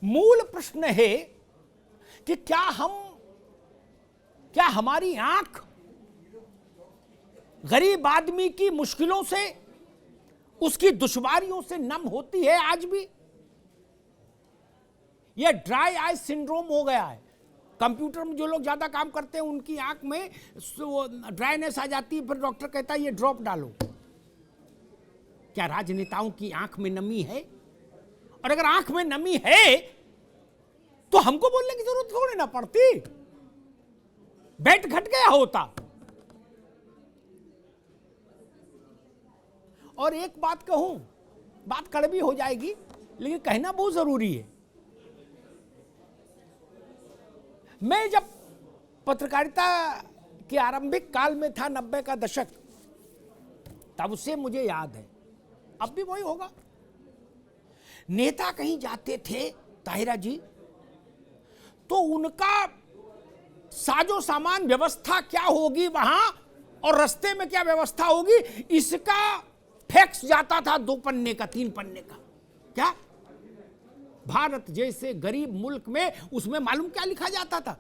मूल प्रश्न है कि क्या हमारी आंख गरीब आदमी की मुश्किलों से, उसकी दुश्वारियों से नम होती है आज भी? यह ड्राई आई सिंड्रोम हो गया है। कंप्यूटर में जो लोग ज्यादा काम करते हैं उनकी आंख में ड्राइनेस आ जाती है, फिर डॉक्टर कहता है ये ड्रॉप डालो। क्या राजनेताओं की आंख में नमी है? और अगर आंख में नमी है तो हमको बोलने की जरूरत थोड़ी ना पड़ती, बेट घट गया होता। और एक बात कहूं, बात कड़वी हो जाएगी लेकिन कहना बहुत जरूरी है। मैं जब पत्रकारिता के आरंभिक काल में था, 90 का दशक, तब से मुझे याद है, अब भी वही होगा। नेता कहीं जाते थे ताहिरा जी, तो उनका साजो सामान व्यवस्था क्या होगी वहां और रास्ते में क्या व्यवस्था होगी, इसका फैक्स जाता था 2 पन्ने का, 3 पन्ने का। क्या भारत जैसे गरीब मुल्क में उसमें मालूम क्या लिखा जाता था?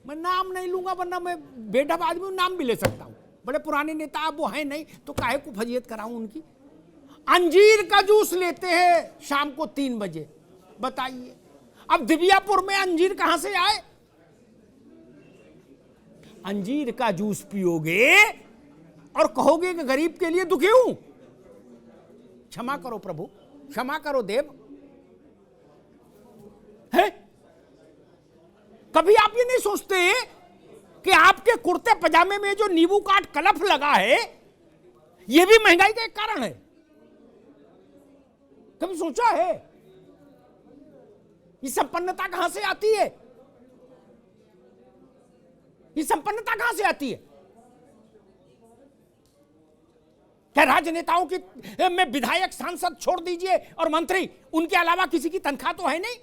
मैं नाम नहीं लूंगा वरना मैं बेढब आदमी हूं, नाम भी ले सकता हूं। बड़े पुराने नेता अब वो हैं नहीं तो काहे को फजीयत कराऊं उनकी। अंजीर का जूस लेते हैं शाम को 3 बजे, बताइए अब दिव्यापुर में अंजीर कहां से आए? अंजीर का जूस पियोगे और कहोगे कि गरीब के लिए दुखी हूं। क्षमा करो प्रभु, क्षमा करो देव। है कभी आप ये नहीं सोचते कि आपके कुर्ते पजामे में जो नींबू काट कलफ लगा है यह भी महंगाई का एक कारण है? कभी सोचा है? ये संपन्नता कहां से आती है? ये संपन्नता कहां से आती है? क्या राजनेताओं की में विधायक, सांसद छोड़ दीजिए और मंत्री, उनके अलावा किसी की तनख्वाह तो है नहीं,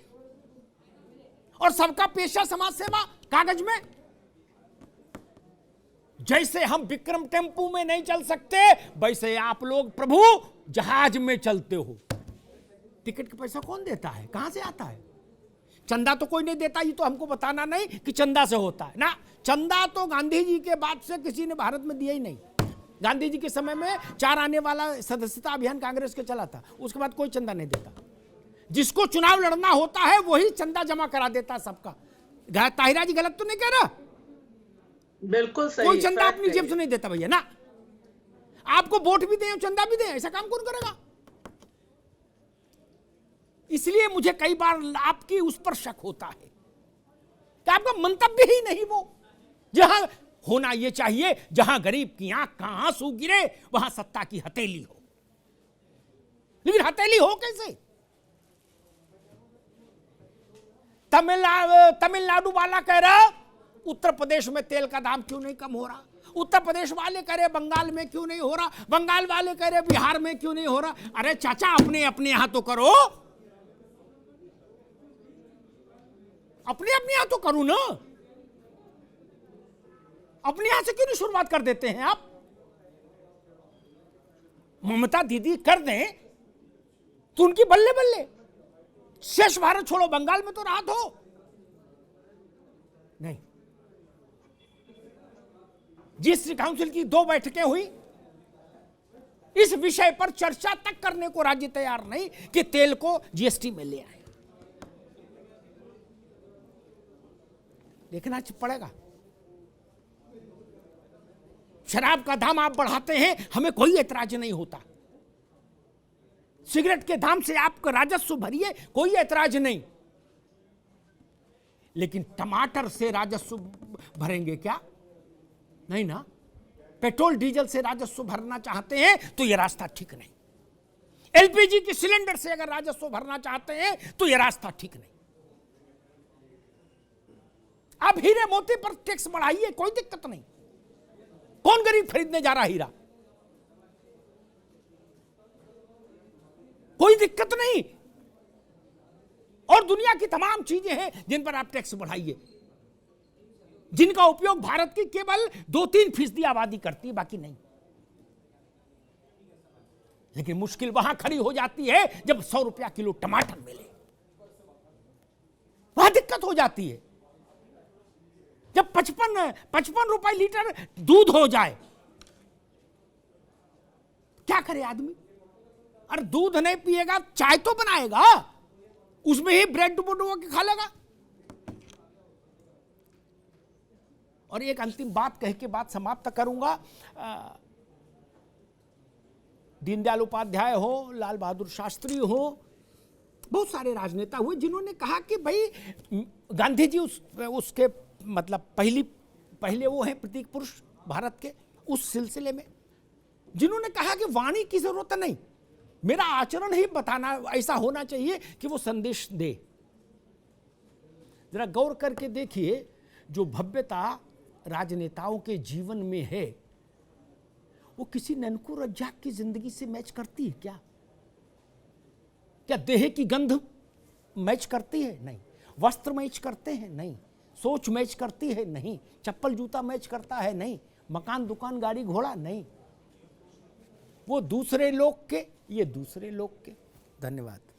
और सबका पेशा समाज सेवा कागज में। जैसे हम विक्रम टेम्पू में नहीं चल सकते वैसे आप लोग प्रभु जहाज में चलते हो। टिकट का पैसा कौन देता है? कहां से आता है? चंदा तो कोई नहीं देता, ये तो हमको बताना नहीं कि चंदा से होता है ना। चंदा तो गांधी जी के बाद से किसी ने भारत में दिया ही नहीं। गांधी जी के समय में 4 आने वाला सदस्यता अभियान कांग्रेस के चला था, उसके बाद कोई चंदा नहीं देता। जिसको चुनाव लड़ना होता है वही चंदा जमा करा देता है सबका। ताहिरा जी गलत तो नहीं कह रहा? बिल्कुल सही। कोई चंदा अपनी जेब से नहीं देता भैया ना। आपको वोट भी दें चंदा भी दें, ऐसा काम कौन करेगा? इसलिए मुझे कई बार आपकी उस पर शक होता है कि आपका मंतव्य ही नहीं वो जहां होना यह चाहिए, जहां गरीब की आंख का आंसू गिरे वहां सत्ता की हथेली हो। लेकिन हथेली हो कैसे? तमिलनाडु वाला कह रहा उत्तर प्रदेश में तेल का दाम क्यों नहीं कम हो रहा, उत्तर प्रदेश वाले कह रहे बंगाल में क्यों नहीं हो रहा, बंगाल वाले कह रहे बिहार में क्यों नहीं हो रहा। अरे चाचा अपने अपने यहां तो करो, अपने अपने यहां तो करो ना। अपने यहां से क्यों नहीं शुरुआत कर देते हैं आप? ममता दीदी कर दें तो उनकी बल्ले बल्ले। शेष भारत छोड़ो, बंगाल में तो राहत हो। नहीं, जीएसटी काउंसिल की 2 बैठकें हुई, इस विषय पर चर्चा तक करने को राज्य तैयार नहीं कि तेल को जीएसटी में ले आए। देखना पड़ेगा। शराब का दाम आप बढ़ाते हैं, हमें कोई ऐतराज नहीं होता। सिगरेट के दाम से आप राजस्व भरिए, कोई ऐतराज नहीं। लेकिन टमाटर से राजस्व भरेंगे क्या? नहीं ना। पेट्रोल डीजल से राजस्व भरना चाहते हैं तो यह रास्ता ठीक नहीं। एलपीजी के सिलेंडर से अगर राजस्व भरना चाहते हैं तो यह रास्ता ठीक नहीं। आप हीरे मोती पर टैक्स बढ़ाइए, कोई दिक्कत नहीं। कौन गरीब खरीदने जा रहा हीरा? कोई दिक्कत नहीं। और दुनिया की तमाम चीजें हैं जिन पर आप टैक्स बढ़ाइए, जिनका उपयोग भारत की केवल 2-3% आबादी करती है, बाकी नहीं। लेकिन मुश्किल वहां खड़ी हो जाती है जब 100 रुपया किलो टमाटर मिले। औसत हो जाती है। जब 55 रुपए लीटर दूध हो जाए, क्या करे आदमी? अरे दूध नहीं पिएगा, चाय तो बनाएगा, उसमें ही ब्रेड डुबो के खा लेगा। और एक अंतिम बात कह के बात समाप्त करूंगा। दीनदयाल उपाध्याय हो, लाल बहादुर शास्त्री हो, बहुत सारे राजनेता हुए जिन्होंने कहा कि भाई गांधी जी उसके मतलब पहले वो हैं प्रतीक पुरुष भारत के, उस सिलसिले में जिन्होंने कहा कि वाणी की जरूरत नहीं, मेरा आचरण ही बताना ऐसा होना चाहिए कि वो संदेश दे। जरा गौर करके देखिए, जो भव्यता राजनेताओं के जीवन में है वो किसी ननकू रज्जाक की जिंदगी से मैच करती है क्या? क्या देह की गंध मैच करती है? नहीं। वस्त्र मैच करते हैं? नहीं। सोच मैच करती है? नहीं। चप्पल जूता मैच करता है? नहीं। मकान दुकान गाड़ी घोड़ा? नहीं। वो दूसरे लोग के, ये दूसरे लोग के। धन्यवाद।